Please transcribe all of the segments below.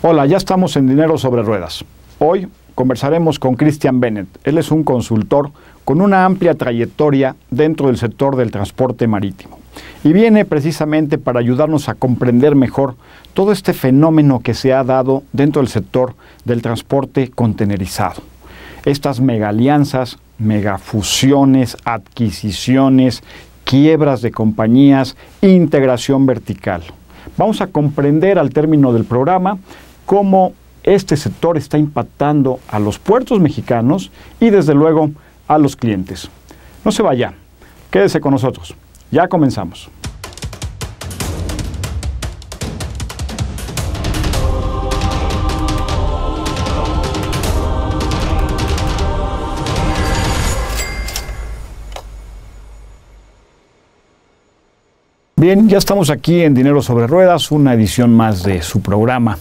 Hola, ya estamos en Dinero sobre Ruedas. Hoy conversaremos con Christian Bennett. Él es un consultor con una amplia trayectoria dentro del sector del transporte marítimo. Y viene precisamente para ayudarnos a comprender mejor todo este fenómeno que se ha dado dentro del sector del transporte contenerizado. Estas megalianzas, megafusiones, adquisiciones, quiebras de compañías, integración vertical. Vamos a comprender al término del programa cómo este sector está impactando a los puertos mexicanos y desde luego a los clientes. No se vaya, quédese con nosotros. Ya comenzamos. Bien, ya estamos aquí en Dinero sobre Ruedas, una edición más de su programa,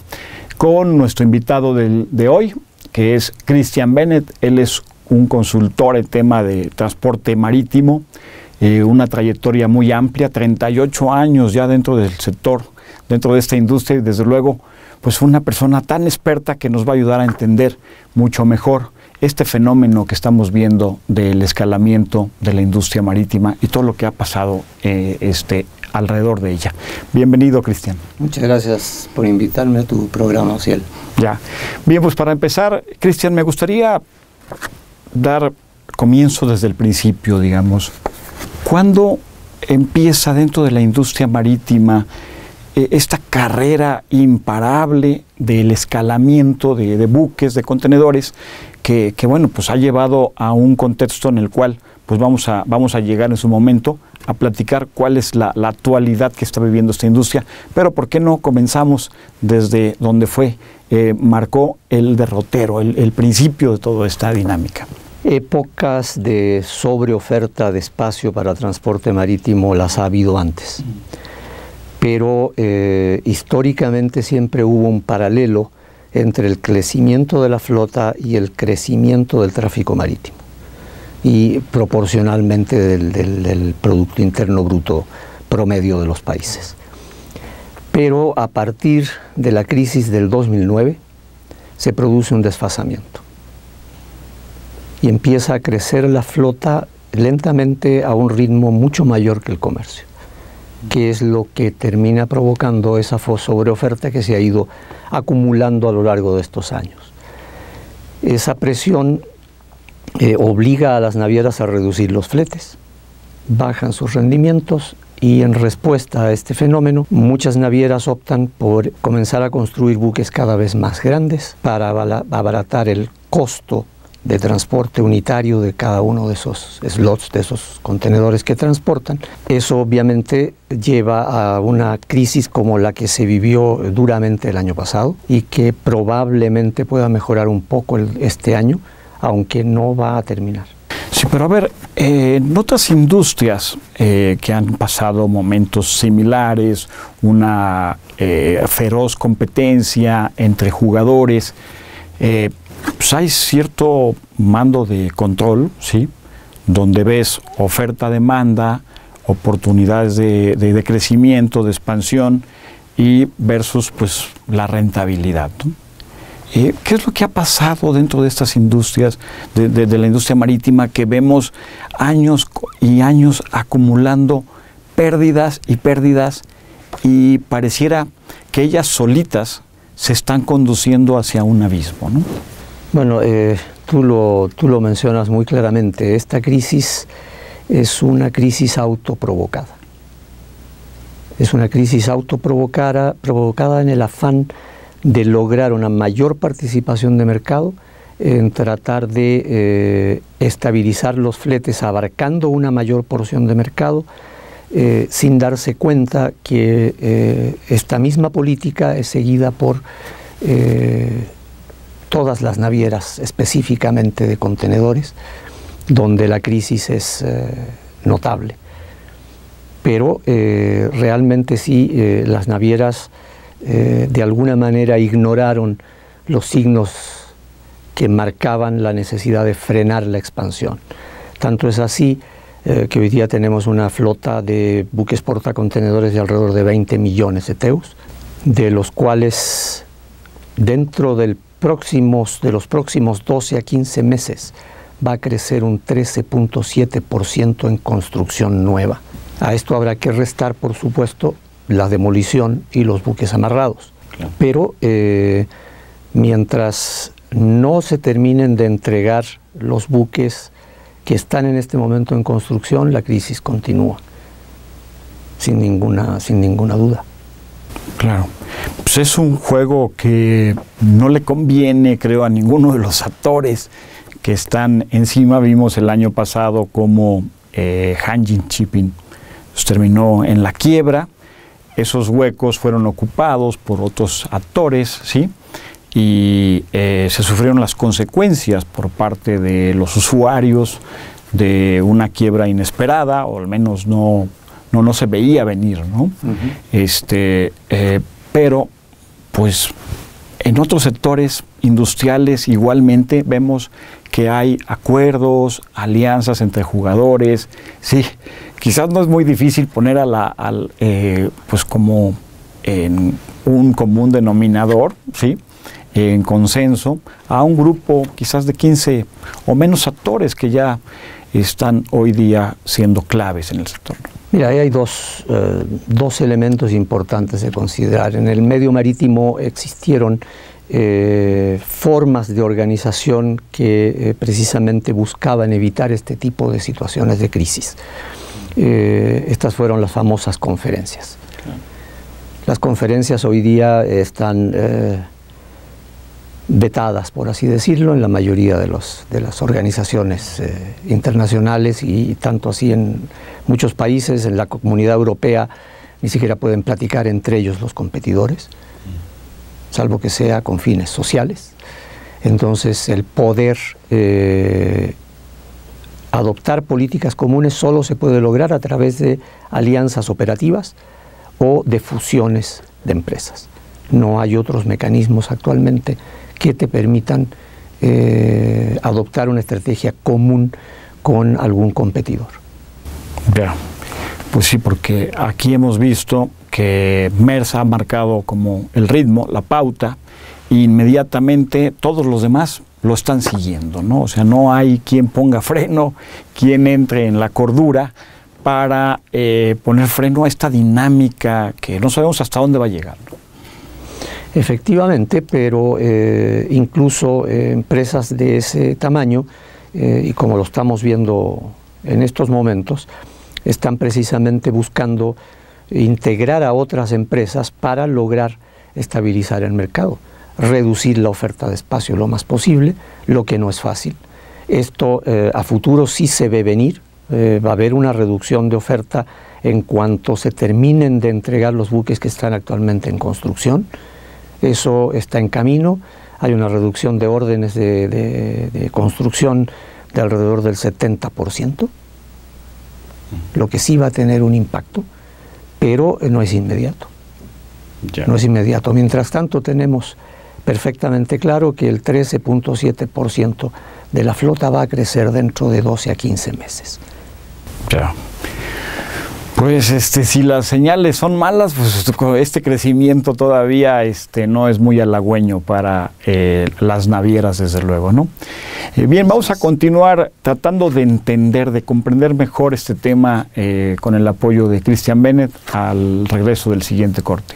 con nuestro invitado de hoy, que es Christian Bennett. Él es un consultor en tema de transporte marítimo, una trayectoria muy amplia, 38 años ya dentro del sector, dentro de esta industria, y desde luego, pues una persona tan experta que nos va a ayudar a entender mucho mejor este fenómeno que estamos viendo del escalamiento de la industria marítima y todo lo que ha pasado alrededor de ella. Bienvenido, Christian. Muchas gracias por invitarme a tu programa, Ociel. Ya. Bien, pues para empezar, Christian, me gustaría dar comienzo desde el principio, digamos. ¿Cuándo empieza dentro de la industria marítima esta carrera imparable del escalamiento de buques, de contenedores, que bueno, pues ha llevado a un contexto en el cual pues vamos a llegar en su momento a platicar cuál es la actualidad que está viviendo esta industria? Pero ¿por qué no comenzamos desde donde marcó el derrotero, el principio de toda esta dinámica? Épocas de sobreoferta de espacio para transporte marítimo las ha habido antes, pero históricamente siempre hubo un paralelo entre el crecimiento de la flota y el crecimiento del tráfico marítimo, y proporcionalmente del Producto Interno Bruto promedio de los países. Pero a partir de la crisis del 2009 se produce un desfasamiento y empieza a crecer la flota lentamente a un ritmo mucho mayor que el comercio, que es lo que termina provocando esa sobreoferta que se ha ido acumulando a lo largo de estos años. Esa presión obliga a las navieras a reducir los fletes, bajan sus rendimientos, y en respuesta a este fenómeno muchas navieras optan por comenzar a construir buques cada vez más grandes para abaratar el costo de transporte unitario de cada uno de esos slots, de esos contenedores que transportan. Eso obviamente lleva a una crisis como la que se vivió duramente el año pasado y que probablemente pueda mejorar un poco este año, aunque no va a terminar. Sí, pero a ver, en otras industrias que han pasado momentos similares, una feroz competencia entre jugadores, pues hay cierto mando de control, ¿sí? Donde ves oferta-demanda, oportunidades de crecimiento, de expansión, y versus pues la rentabilidad, ¿no? ¿Qué es lo que ha pasado dentro de estas industrias, de la industria marítima, que vemos años y años acumulando pérdidas, y pareciera que ellas solitas se están conduciendo hacia un abismo, ¿no? Bueno, tú lo mencionas muy claramente. Esta crisis es una crisis autoprovocada. Es una crisis autoprovocada, provocada en el afán de lograr una mayor participación de mercado, en tratar de estabilizar los fletes abarcando una mayor porción de mercado, sin darse cuenta que esta misma política es seguida por todas las navieras, específicamente de contenedores, donde la crisis es notable. Pero realmente sí, las navieras de alguna manera ignoraron los signos que marcaban la necesidad de frenar la expansión. Tanto es así que hoy día tenemos una flota de buques portacontenedores de alrededor de 20 millones de TEUs, de los cuales dentro de los próximos 12 a 15 meses va a crecer un 13.7% en construcción nueva. A esto habrá que restar, por supuesto, la demolición y los buques amarrados. Claro. Pero mientras no se terminen de entregar los buques que están en este momento en construcción, la crisis continúa, sin ninguna duda. Claro, pues es un juego que no le conviene, creo, a ninguno de los actores que están encima. Vimos el año pasado cómo Hanjin Shipping terminó en la quiebra. Esos huecos fueron ocupados por otros actores, ¿sí? Y se sufrieron las consecuencias por parte de los usuarios de una quiebra inesperada, o al menos no se veía venir, ¿no? Pero, pues, en otros sectores industriales igualmente vemos que hay acuerdos, alianzas entre jugadores. Sí, quizás no es muy difícil poner pues como en un común denominador, ¿sí?, en consenso, a un grupo quizás de 15 o menos actores que ya están hoy día siendo claves en el sector. Mira, ahí hay dos elementos importantes de considerar. En el medio marítimo existieron formas de organización que precisamente buscaban evitar este tipo de situaciones de crisis. Estas fueron las famosas conferencias. Las conferencias hoy día están vetadas, por así decirlo, en la mayoría de las organizaciones internacionales, y tanto así en muchos países. En la Comunidad Europea ni siquiera pueden platicar entre ellos los competidores, salvo que sea con fines sociales. Entonces, el poder adoptar políticas comunes solo se puede lograr a través de alianzas operativas o de fusiones de empresas. No hay otros mecanismos actualmente que te permitan adoptar una estrategia común con algún competidor. Ya, pues sí, porque aquí hemos visto que MERS ha marcado como el ritmo, la pauta, e inmediatamente todos los demás lo están siguiendo, ¿no? O sea, no hay quien ponga freno, quien entre en la cordura para poner freno a esta dinámica que no sabemos hasta dónde va a llegar, ¿no? Efectivamente, pero incluso empresas de ese tamaño, y como lo estamos viendo en estos momentos, están precisamente buscando integrar a otras empresas para lograr estabilizar el mercado, reducir la oferta de espacio lo más posible, lo que no es fácil. Esto a futuro sí se ve venir. Va a haber una reducción de oferta en cuanto se terminen de entregar los buques que están actualmente en construcción. Eso está en camino. Hay una reducción de órdenes de construcción de alrededor del 70%, lo que sí va a tener un impacto, pero no es inmediato. Ya. No es inmediato. Mientras tanto, tenemos perfectamente claro que el 13.7% de la flota va a crecer dentro de 12 a 15 meses. Ya. Pues si las señales son malas, pues este crecimiento todavía no es muy halagüeño para las navieras, desde luego, ¿no? Bien, vamos a continuar tratando de entender, de comprender mejor este tema con el apoyo de Christian Bennett al regreso del siguiente corte.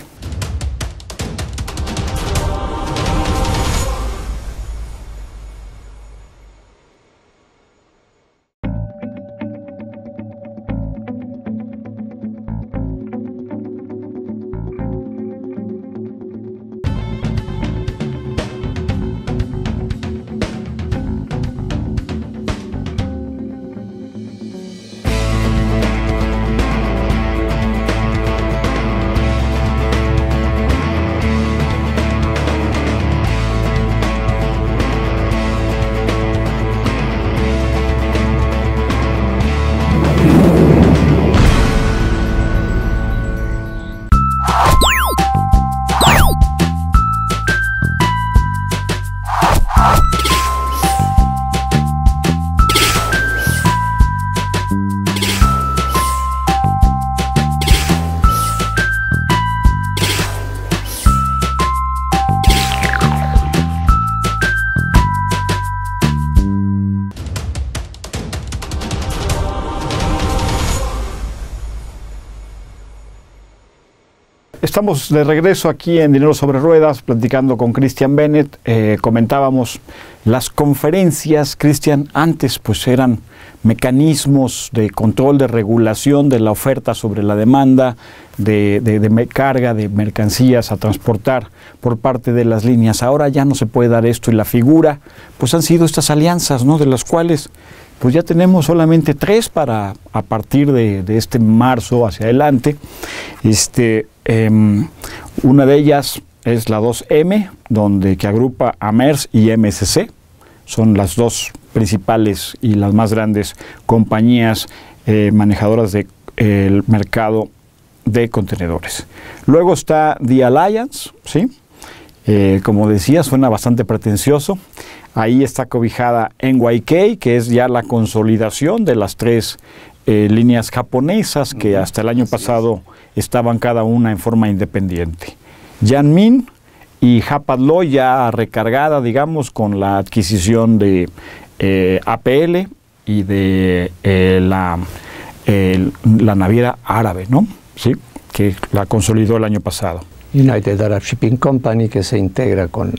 estamos de regreso aquí en Dinero sobre Ruedas, platicando con Cristian Bennett. Comentábamos las conferencias, Cristian, antes pues eran mecanismos de control, de regulación de la oferta sobre la demanda, de carga de mercancías a transportar por parte de las líneas. Ahora ya no se puede dar esto, y la figura pues han sido estas alianzas, ¿no?, de las cuales pues ya tenemos solamente 3 para a partir de este marzo hacia adelante. Una de ellas es la 2M, que agrupa a Maersk y MSC. Son las 2 principales y las más grandes compañías manejadoras del mercado de contenedores. Luego está The Alliance, ¿sí? Como decía, suena bastante pretencioso. Ahí está cobijada NYK, que es ya la consolidación de las 3 líneas japonesas que hasta el año pasado estaban cada una en forma independiente. Yanmin y Hapag-Lloyd ya recargada, digamos, con la adquisición de APL y de la naviera árabe, ¿no? Sí, que la consolidó el año pasado. United Arab Shipping Company, que se integra con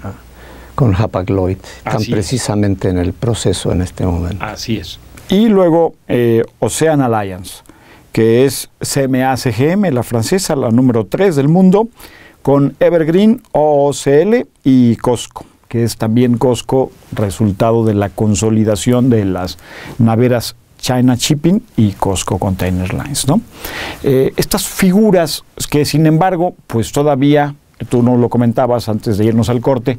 Hapag-Lloyd, tan precisamente en el proceso en este momento. Así es. Y luego Ocean Alliance, que es CMA-CGM, la francesa, la número 3 del mundo, con Evergreen, OOCL y COSCO, que es también COSCO, resultado de la consolidación de las navieras China Shipping y COSCO Container Lines, ¿no? Estas figuras que, sin embargo, pues todavía, tú nos lo comentabas antes de irnos al corte,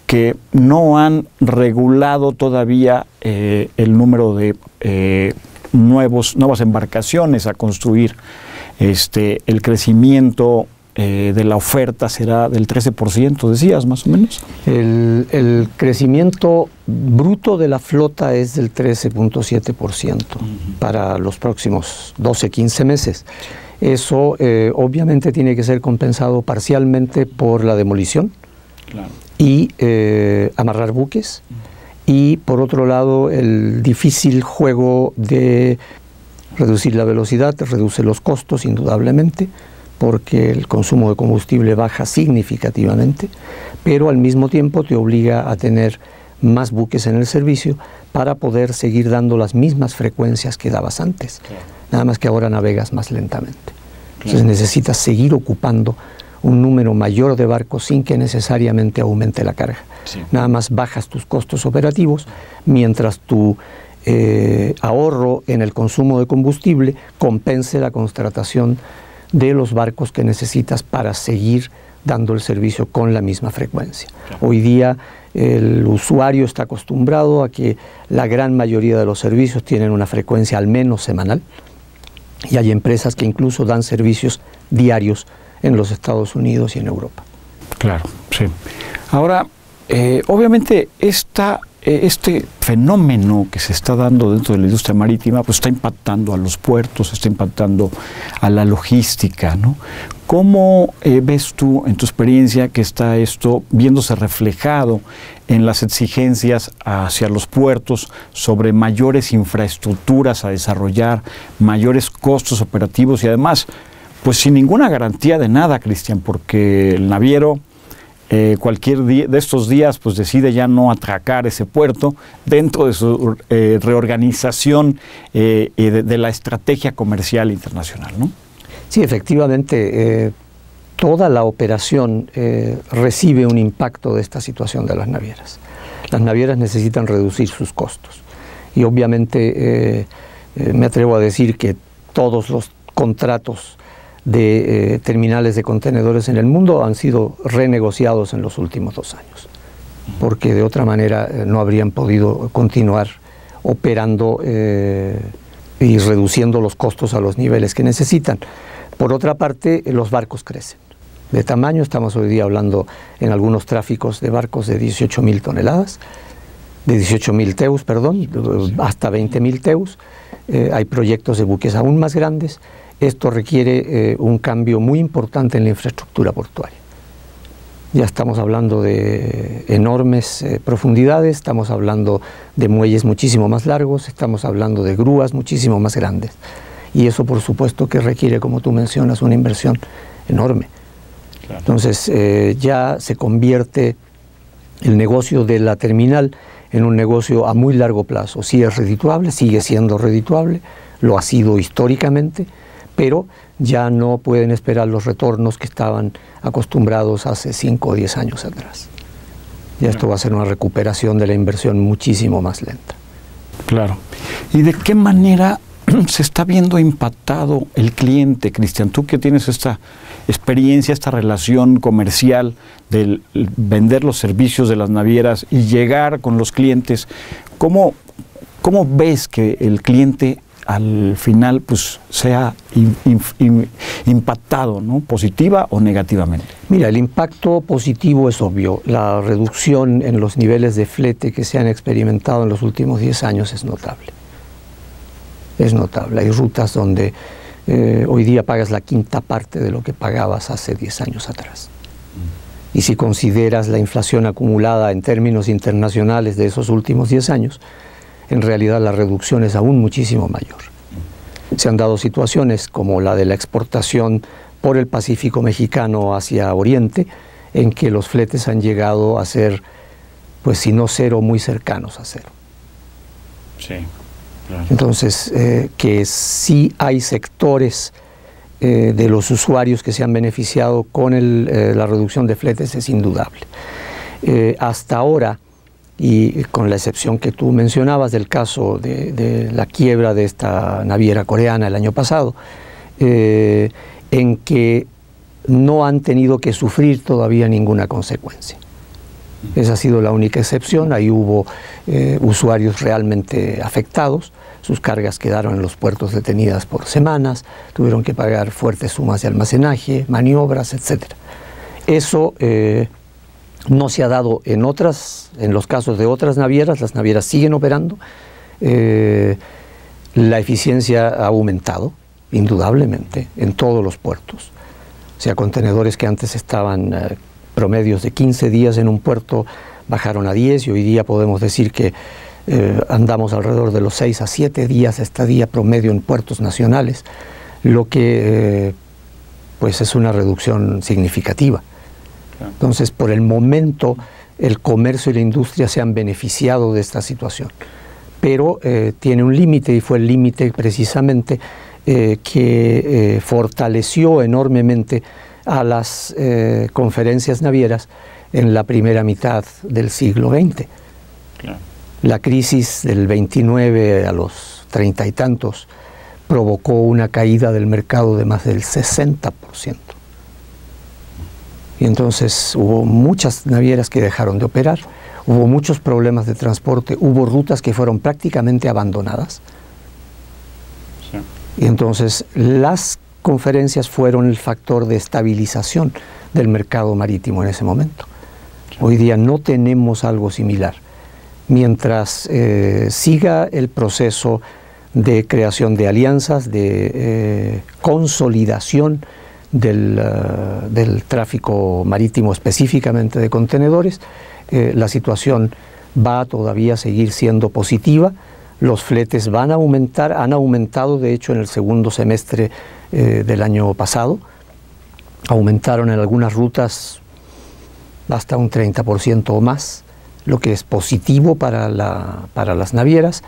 que no han regulado todavía el número de nuevas embarcaciones a construir. El crecimiento de la oferta será del 13%, decías, más o menos. El crecimiento bruto de la flota es del 13.7% para los próximos 12-15 meses. Eso obviamente tiene que ser compensado parcialmente por la demolición. Claro. Y amarrar buques, y por otro lado el difícil juego de reducir la velocidad, reduce los costos indudablemente, porque el consumo de combustible baja significativamente, pero al mismo tiempo te obliga a tener más buques en el servicio para poder seguir dando las mismas frecuencias que dabas antes, claro. Nada más que ahora navegas más lentamente. Claro. Entonces necesitas seguir ocupando un número mayor de barcos sin que necesariamente aumente la carga. Sí. Nada más bajas tus costos operativos, mientras tu ahorro en el consumo de combustible compense la contratación de los barcos que necesitas para seguir dando el servicio con la misma frecuencia. Claro. Hoy día el usuario está acostumbrado a que la gran mayoría de los servicios tienen una frecuencia al menos semanal, y hay empresas que incluso dan servicios diarios en los Estados Unidos y en Europa. Claro, sí. Ahora, obviamente este fenómeno que se está dando dentro de la industria marítima pues está impactando a los puertos, está impactando a la logística, ¿no? ¿Cómo ves tú, en tu experiencia, que está esto viéndose reflejado en las exigencias hacia los puertos sobre mayores infraestructuras a desarrollar, mayores costos operativos y además pues sin ninguna garantía de nada, Cristian, porque el naviero cualquier día de estos días pues decide ya no atracar ese puerto dentro de su reorganización de la estrategia comercial internacional, ¿no? Sí, efectivamente, toda la operación recibe un impacto de esta situación de las navieras. Las navieras necesitan reducir sus costos y obviamente me atrevo a decir que todos los contratos de terminales de contenedores en el mundo han sido renegociados en los últimos 2 años, porque de otra manera no habrían podido continuar operando y reduciendo los costos a los niveles que necesitan. Por otra parte, los barcos crecen de tamaño. Estamos hoy día hablando en algunos tráficos de barcos de 18.000 toneladas, de 18.000 TEUs, perdón, hasta 20.000 TEUs. Hay proyectos de buques aún más grandes. Esto requiere un cambio muy importante en la infraestructura portuaria. Ya estamos hablando de enormes profundidades, estamos hablando de muelles muchísimo más largos, estamos hablando de grúas muchísimo más grandes. Y eso, por supuesto, que requiere, como tú mencionas, una inversión enorme. Claro. Entonces ya se convierte el negocio de la terminal en un negocio a muy largo plazo. Sí es redituable, sigue siendo redituable, lo ha sido históricamente, pero ya no pueden esperar los retornos que estaban acostumbrados hace 5 o 10 años atrás. Ya esto va a ser una recuperación de la inversión muchísimo más lenta. Claro. ¿Y de qué manera se está viendo impactado el cliente, Cristian? Tú que tienes esta experiencia, esta relación comercial de vender los servicios de las navieras y llegar con los clientes, ¿cómo ves que el cliente al final pues sea impactado, ¿no? ¿Positiva o negativamente? Mira, el impacto positivo es obvio. La reducción en los niveles de flete que se han experimentado en los últimos 10 años es notable. Es notable. Hay rutas donde hoy día pagas la quinta parte de lo que pagabas hace 10 años atrás. Y si consideras la inflación acumulada en términos internacionales de esos últimos 10 años, en realidad la reducción es aún muchísimo mayor. Se han dado situaciones como la de la exportación por el Pacífico mexicano hacia Oriente, en que los fletes han llegado a ser, pues si no cero, muy cercanos a cero. Sí, claro. Entonces, que sí hay sectores de los usuarios que se han beneficiado con la reducción de fletes es indudable. Hasta ahora, y con la excepción que tú mencionabas del caso de la quiebra de esta naviera coreana el año pasado, en que no han tenido que sufrir todavía ninguna consecuencia. Esa ha sido la única excepción. Ahí hubo usuarios realmente afectados, sus cargas quedaron en los puertos detenidas por semanas, tuvieron que pagar fuertes sumas de almacenaje, maniobras, etc. Eso no se ha dado en los casos de otras navieras. Las navieras siguen operando, la eficiencia ha aumentado indudablemente en todos los puertos. O sea, contenedores que antes estaban promedios de 15 días en un puerto bajaron a 10 y hoy día podemos decir que andamos alrededor de los 6 a 7 días estadía promedio en puertos nacionales, lo que pues es una reducción significativa. Entonces, por el momento, el comercio y la industria se han beneficiado de esta situación, pero tiene un límite, y fue el límite precisamente que fortaleció enormemente a las conferencias navieras en la primera mitad del siglo XX. Claro. La crisis del 29 a los 30 y tantos provocó una caída del mercado de más del 60%. Y entonces hubo muchas navieras que dejaron de operar, hubo muchos problemas de transporte, hubo rutas que fueron prácticamente abandonadas. Sí. Y entonces las conferencias fueron el factor de estabilización del mercado marítimo en ese momento. Sí. Hoy día no tenemos algo similar. Mientras siga el proceso de creación de alianzas, de consolidación del tráfico marítimo, específicamente de contenedores, la situación va todavía a seguir siendo positiva. Los fletes van a aumentar, han aumentado de hecho en el segundo semestre del año pasado, aumentaron en algunas rutas hasta un 30% o más, lo que es positivo para las navieras,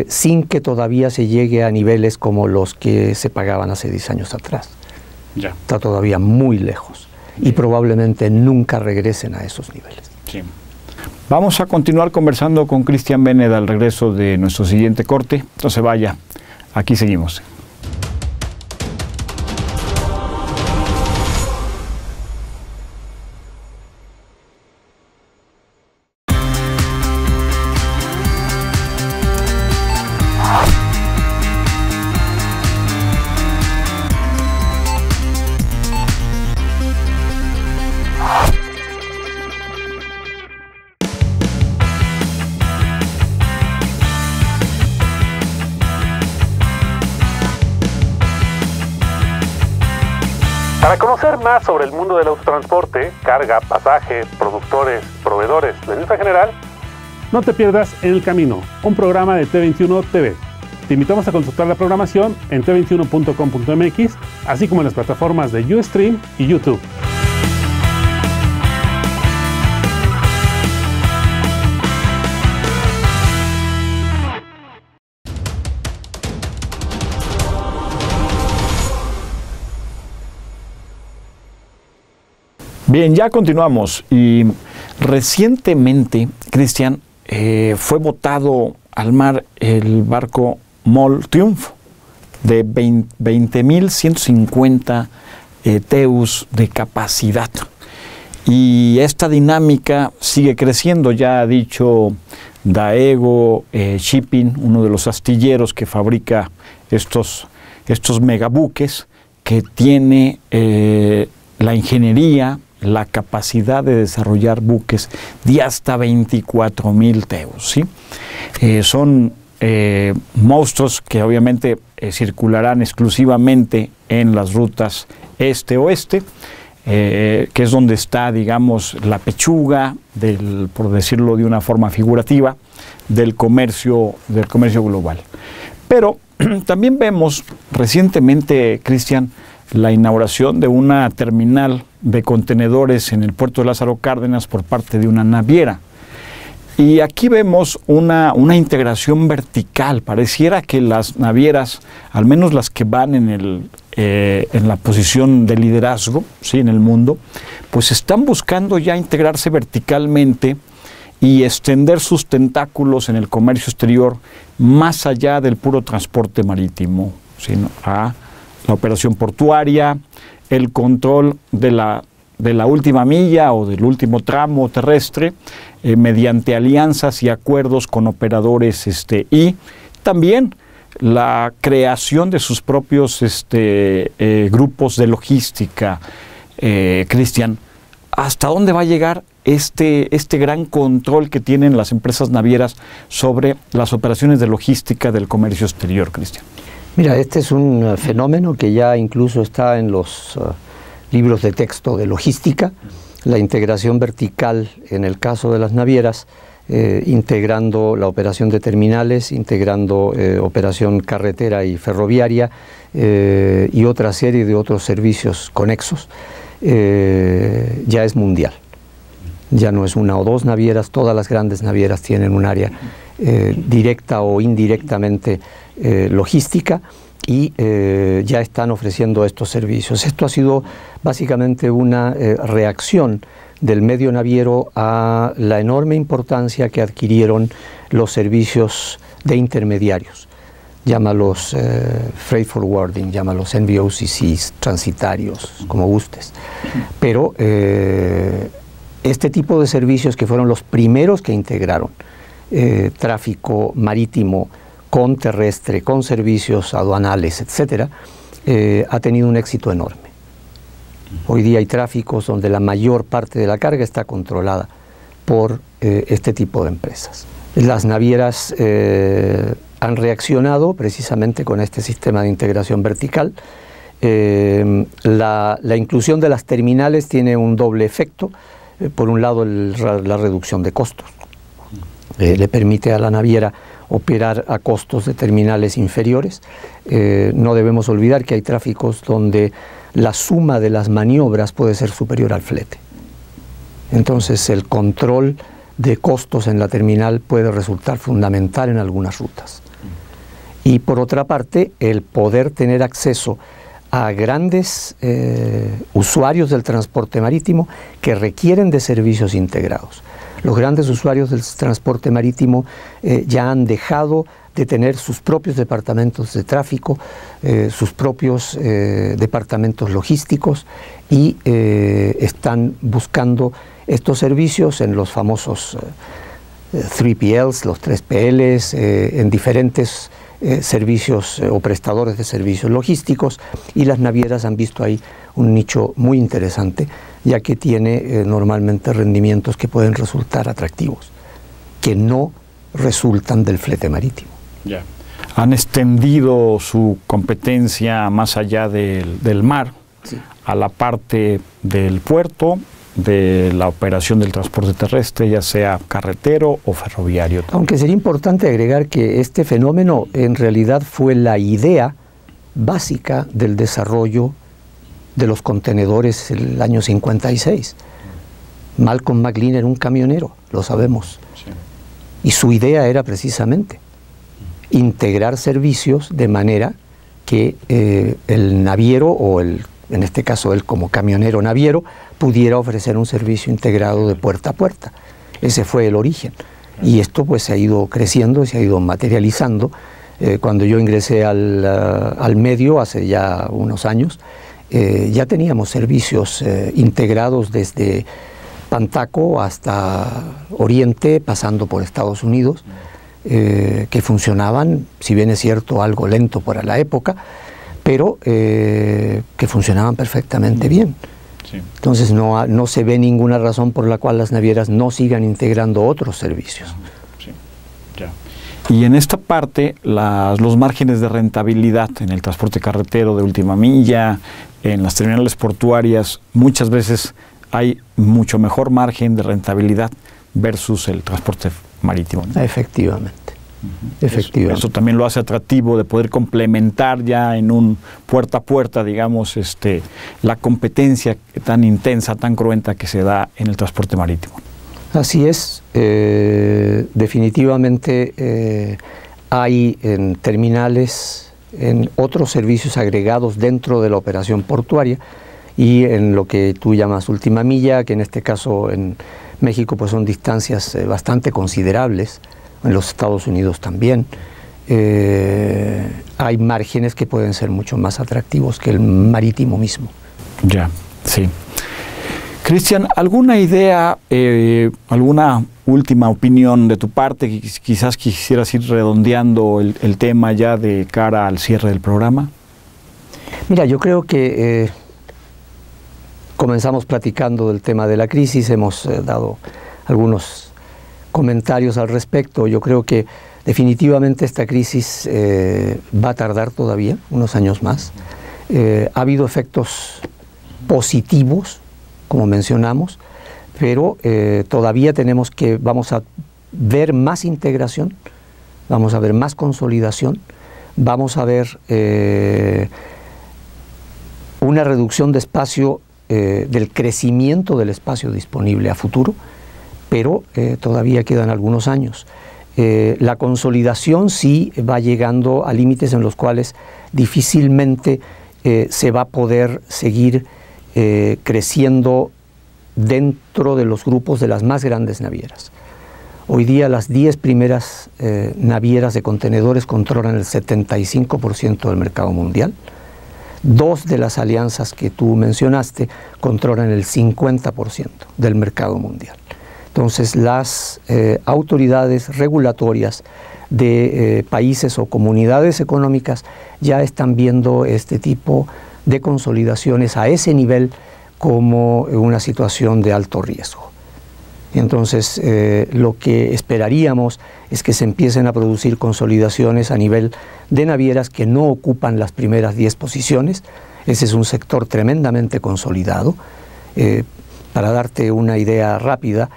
sin que todavía se llegue a niveles como los que se pagaban hace 10 años atrás. Ya. Está todavía muy lejos y probablemente nunca regresen a esos niveles. Sí. Vamos a continuar conversando con Cristian Beneda al regreso de nuestro siguiente corte. No se vaya, aquí seguimos. Para conocer más sobre el mundo del autotransporte, carga, pasaje, productores, proveedores, la industria general, no te pierdas En el Camino, un programa de T21 TV. Te invitamos a consultar la programación en t21.com.mx, así como en las plataformas de Ustream y YouTube. Bien, ya continuamos. Y recientemente, Cristian, fue botado al mar el barco Mol Triunfo de 20.150 TEUs de capacidad. Y esta dinámica sigue creciendo. Ya ha dicho Daewoo Shipping, uno de los astilleros que fabrica estos megabuques, que tiene la ingeniería, la capacidad de desarrollar buques de hasta 24.000 TEUs, ¿sí? Son monstruos que obviamente circularán exclusivamente en las rutas este-oeste, que es donde está, digamos, la pechuga, por decirlo de una forma figurativa, del comercio global. Pero también vemos recientemente, Cristian, la inauguración de una terminal de contenedores en el puerto de Lázaro Cárdenas por parte de una naviera. Y aquí vemos una integración vertical. Pareciera que las navieras, al menos las que van en la posición de liderazgo, ¿sí?, en el mundo, pues están buscando ya integrarse verticalmente y extender sus tentáculos en el comercio exterior más allá del puro transporte marítimo, sino a la operación portuaria, el control de la última milla o del último tramo terrestre, mediante alianzas y acuerdos con operadores, y también la creación de sus propios grupos de logística. Cristian, ¿hasta dónde va a llegar este gran control que tienen las empresas navieras sobre las operaciones de logística del comercio exterior, Cristian? Mira, este es un fenómeno que ya incluso está en los libros de texto de logística, la integración vertical en el caso de las navieras, integrando la operación de terminales, integrando operación carretera y ferroviaria y otra serie de otros servicios conexos, ya es mundial. Ya no es una o dos navieras, todas las grandes navieras tienen un área directa o indirectamente logística, y ya están ofreciendo estos servicios. Esto ha sido básicamente una reacción del medio naviero a la enorme importancia que adquirieron los servicios de intermediarios. Llámalos freight forwarding, llámalos NVOCCs, transitarios, como gustes. Pero este tipo de servicios, que fueron los primeros que integraron tráfico marítimo con terrestre, con servicios aduanales, etcétera, ha tenido un éxito enorme. Hoy día hay tráficos donde la mayor parte de la carga está controlada por este tipo de empresas. Las navieras han reaccionado precisamente con este sistema de integración vertical. La inclusión de las terminales tiene un doble efecto. Por un lado, la reducción de costos. Le permite a la naviera operar a costos de terminales inferiores. No debemos olvidar que hay tráficos donde la suma de las maniobras puede ser superior al flete. Entonces, el control de costos en la terminal puede resultar fundamental en algunas rutas. Y por otra parte, el poder tener acceso a grandes usuarios del transporte marítimo que requieren de servicios integrados. Los grandes usuarios del transporte marítimo ya han dejado de tener sus propios departamentos de tráfico, sus propios departamentos logísticos, y están buscando estos servicios en los famosos 3PLs, los 3PLs, en diferentes servicios o prestadores de servicios logísticos, y las navieras han visto ahí un nicho muy interesante, ya que tiene normalmente rendimientos que pueden resultar atractivos, que no resultan del flete marítimo. Yeah. Han extendido su competencia más allá del mar, sí, a la parte del puerto, de la operación del transporte terrestre, ya sea carretero o ferroviario. Aunque sería importante agregar que este fenómeno en realidad fue la idea básica del desarrollo de los contenedores en el año 56. Malcolm McLean era un camionero, lo sabemos. Sí. Y su idea era precisamente integrar servicios de manera que el naviero o el en este caso él como camionero naviero, pudiera ofrecer un servicio integrado de puerta a puerta. Ese fue el origen. Y esto pues se ha ido creciendo, se ha ido materializando. Cuando yo ingresé al medio hace ya unos años, ya teníamos servicios integrados desde Pantaco hasta Oriente, pasando por Estados Unidos, que funcionaban, si bien es cierto, algo lento para la época, pero que funcionaban perfectamente bien. Sí. Entonces no se ve ninguna razón por la cual las navieras no sigan integrando otros servicios. Sí. Ya. Y en esta parte, los márgenes de rentabilidad en el transporte carretero de última milla, en las terminales portuarias, muchas veces hay mucho mejor margen de rentabilidad versus el transporte marítimo, ¿no? Efectivamente. Efectivamente. Eso también lo hace atractivo de poder complementar ya en un puerta a puerta, digamos, la competencia tan intensa, tan cruenta que se da en el transporte marítimo. Así es. Definitivamente hay en terminales, en otros servicios agregados dentro de la operación portuaria y en lo que tú llamas última milla, que en este caso en México pues son distancias bastante considerables. En los Estados Unidos también. Hay márgenes que pueden ser mucho más atractivos que el marítimo mismo. Ya, sí. Cristian, ¿alguna idea, alguna última opinión de tu parte que quizás quisieras ir redondeando el tema ya de cara al cierre del programa? Mira, yo creo que comenzamos platicando del tema de la crisis, hemos dado algunos comentarios al respecto. Yo creo que definitivamente esta crisis va a tardar todavía unos años más. Ha habido efectos positivos, como mencionamos, pero todavía vamos a ver más integración, vamos a ver más consolidación, vamos a ver una reducción de espacio, del crecimiento del espacio disponible a futuro, pero todavía quedan algunos años. La consolidación sí va llegando a límites en los cuales difícilmente se va a poder seguir creciendo dentro de los grupos de las más grandes navieras. Hoy día las 10 primeras navieras de contenedores controlan el 75% del mercado mundial. 2 de las alianzas que tú mencionaste controlan el 50% del mercado mundial. Entonces, las autoridades regulatorias de países o comunidades económicas ya están viendo este tipo de consolidaciones a ese nivel como una situación de alto riesgo. Entonces, lo que esperaríamos es que se empiecen a producir consolidaciones a nivel de navieras que no ocupan las primeras 10 posiciones. Ese es un sector tremendamente consolidado. Para darte una idea rápida,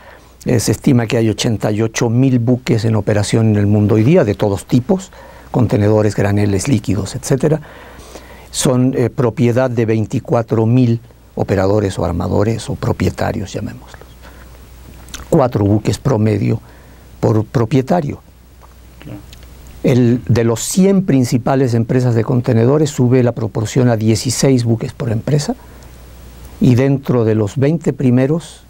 se estima que hay 88.000 buques en operación en el mundo hoy día, de todos tipos, contenedores, graneles, líquidos, etc. Son propiedad de 24.000 operadores o armadores o propietarios, llamémoslos. 4 buques promedio por propietario. De los 100 principales empresas de contenedores sube la proporción a 16 buques por empresa, y dentro de los 20 primeros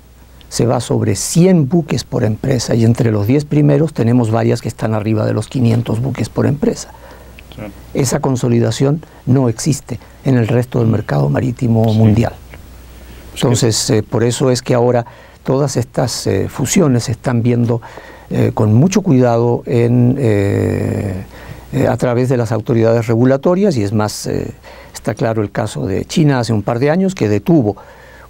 se va sobre 100 buques por empresa, y entre los 10 primeros tenemos varias que están arriba de los 500 buques por empresa. Sí. Esa consolidación no existe en el resto del mercado marítimo mundial. Entonces, por eso es que ahora todas estas fusiones se están viendo con mucho cuidado a través de las autoridades regulatorias, y es más, está claro el caso de China hace un par de años, que detuvo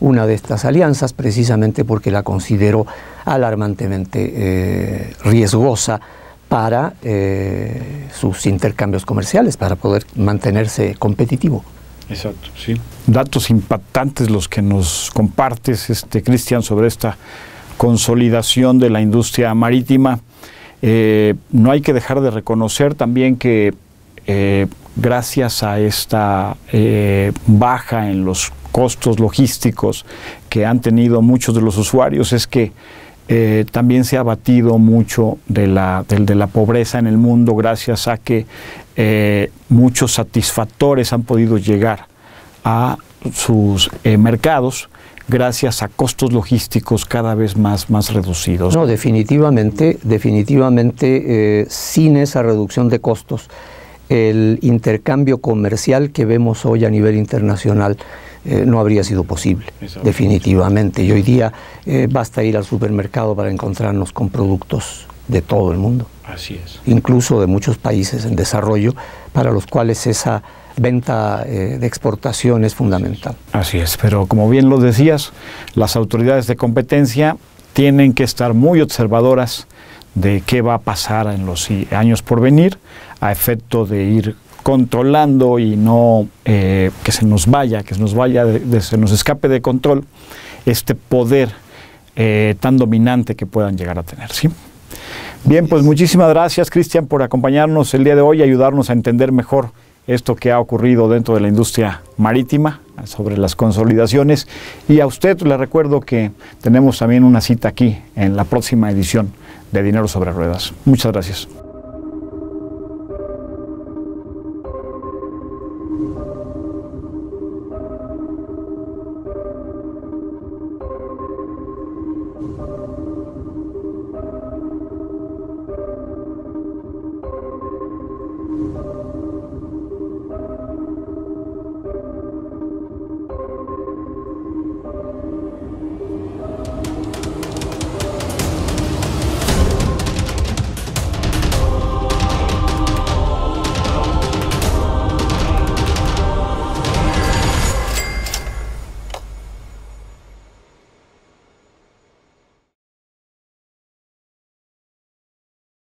una de estas alianzas precisamente porque la consideró alarmantemente riesgosa para sus intercambios comerciales, para poder mantenerse competitivo. Exacto, sí. Datos impactantes los que nos compartes, Cristian, sobre esta consolidación de la industria marítima. No hay que dejar de reconocer también que gracias a esta baja en los costos logísticos que han tenido muchos de los usuarios, es que también se ha abatido mucho de la pobreza en el mundo, gracias a que muchos satisfactores han podido llegar a sus mercados gracias a costos logísticos cada vez más reducidos. No, definitivamente, sin esa reducción de costos, el intercambio comercial que vemos hoy a nivel internacional no habría sido posible, definitivamente. Y hoy día basta ir al supermercado para encontrarnos con productos de todo el mundo. Así es. Incluso de muchos países en desarrollo, para los cuales esa venta de exportación es fundamental. Así es, pero como bien lo decías, las autoridades de competencia tienen que estar muy observadoras de qué va a pasar en los años por venir, a efecto de ir controlando y no que se nos escape de control este poder tan dominante que puedan llegar a tener, ¿sí? Bien, pues muchísimas gracias, Cristian, por acompañarnos el día de hoy y ayudarnos a entender mejor esto que ha ocurrido dentro de la industria marítima, sobre las consolidaciones. Y a usted le recuerdo que tenemos también una cita aquí en la próxima edición de Dinero sobre Ruedas. Muchas gracias.